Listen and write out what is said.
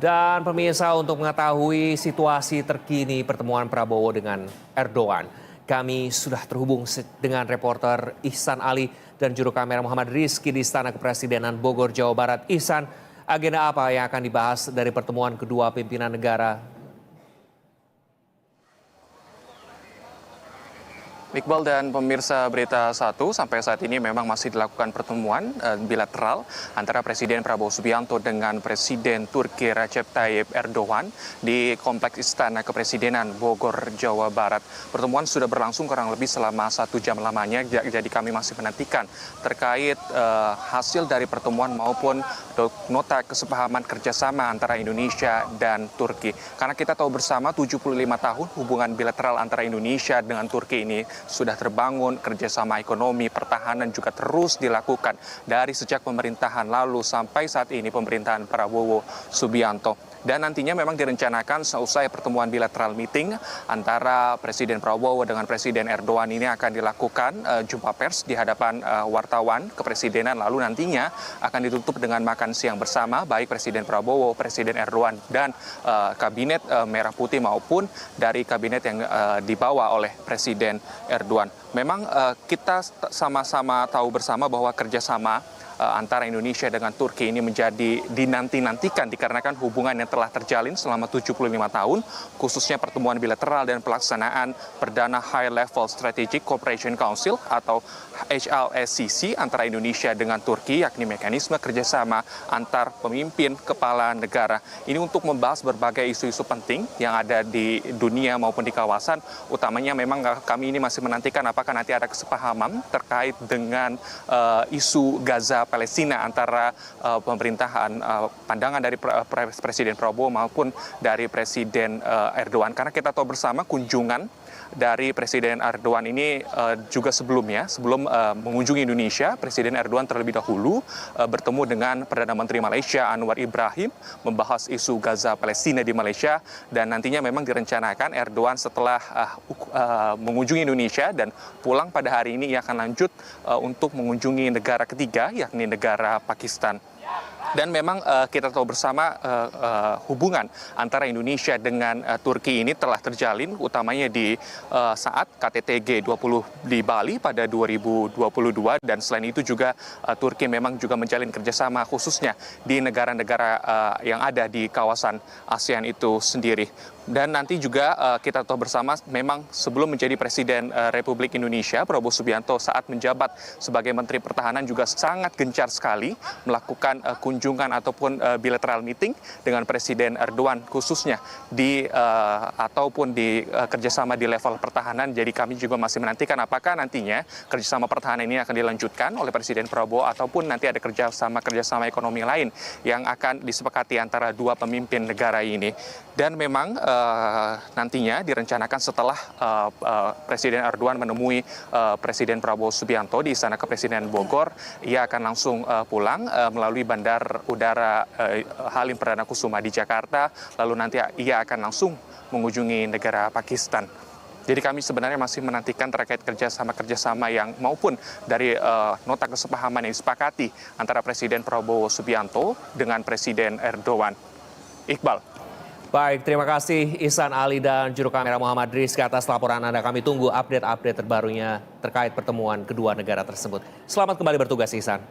Dan pemirsa, untuk mengetahui situasi terkini pertemuan Prabowo dengan Erdogan, kami sudah terhubung dengan reporter Ihsan Ali dan juru kamera Muhammad Rizky di Istana Kepresidenan Bogor, Jawa Barat. Ihsan, agenda apa yang akan dibahas dari pertemuan kedua pimpinan negara? Iqbal dan pemirsa Berita 1, sampai saat ini memang masih dilakukan pertemuan bilateral antara Presiden Prabowo Subianto dengan Presiden Turki Recep Tayyip Erdogan di Kompleks Istana Kepresidenan Bogor, Jawa Barat. Pertemuan sudah berlangsung kurang lebih selama 1 jam lamanya, jadi kami masih menantikan terkait hasil dari pertemuan maupun nota kesepahaman kerjasama antara Indonesia dan Turki. Karena kita tahu bersama 75 tahun hubungan bilateral antara Indonesia dengan Turki ini sudah terbangun, kerjasama ekonomi, pertahanan juga terus dilakukan dari sejak pemerintahan lalu sampai saat ini pemerintahan Prabowo Subianto. Dan nantinya memang direncanakan seusai pertemuan bilateral meeting antara Presiden Prabowo dengan Presiden Erdogan ini akan dilakukan jumpa pers di hadapan wartawan kepresidenan, lalu nantinya akan ditutup dengan makan siang bersama baik Presiden Prabowo, Presiden Erdogan dan kabinet Merah Putih maupun dari kabinet yang dibawa oleh Presiden Erdogan. Memang kita sama-sama tahu bersama bahwa kerjasama antara Indonesia dengan Turki ini menjadi dinanti-nantikan dikarenakan hubungan yang telah terjalin selama 75 tahun, khususnya pertemuan bilateral dan pelaksanaan perdana High Level Strategic Cooperation Council atau HLSCC antara Indonesia dengan Turki, yakni mekanisme kerjasama antar pemimpin kepala negara. Ini untuk membahas berbagai isu-isu penting yang ada di dunia maupun di kawasan. Utamanya memang kami ini masih menantikan apakah nanti ada kesepahaman terkait dengan isu Gaza Palestina antara pemerintahan pandangan dari Presiden Prabowo maupun dari Presiden Erdogan. Karena kita tahu bersama kunjungan dari Presiden Erdogan ini juga sebelum mengunjungi Indonesia, Presiden Erdogan terlebih dahulu bertemu dengan Perdana Menteri Malaysia Anwar Ibrahim membahas isu Gaza Palestina di Malaysia, dan nantinya memang direncanakan Erdogan setelah mengunjungi Indonesia dan pulang pada hari ini ia akan lanjut untuk mengunjungi negara ketiga, yakni negara Pakistan. Dan memang kita tahu bersama hubungan antara Indonesia dengan Turki ini telah terjalin utamanya di saat KTT G20 di Bali pada 2022, dan selain itu juga Turki memang juga menjalin kerjasama khususnya di negara-negara yang ada di kawasan ASEAN itu sendiri. Dan nanti juga kita tahu bersama memang sebelum menjadi Presiden Republik Indonesia, Prabowo Subianto saat menjabat sebagai Menteri Pertahanan juga sangat gencar sekali melakukan kunjungan ataupun bilateral meeting dengan Presiden Erdogan khususnya ataupun di kerjasama di level pertahanan. Jadi kami juga masih menantikan apakah nantinya kerjasama pertahanan ini akan dilanjutkan oleh Presiden Prabowo ataupun nanti ada kerjasama ekonomi lain yang akan disepakati antara dua pemimpin negara ini. Dan memang nantinya direncanakan setelah Presiden Erdogan menemui Presiden Prabowo Subianto di Istana Kepresidenan Bogor, ia akan langsung pulang melalui Bandar Udara Halim Perdana Kusuma di Jakarta, lalu nanti ia akan langsung mengunjungi negara Pakistan. Jadi kami sebenarnya masih menantikan terkait kerjasama yang maupun dari nota kesepahaman yang disepakati antara Presiden Prabowo Subianto dengan Presiden Erdogan. Iqbal. Baik, terima kasih Ihsan Ali dan juru kamera Muhammad Rizky atas laporan Anda. Kami tunggu update terbarunya terkait pertemuan kedua negara tersebut. Selamat kembali bertugas, Ihsan.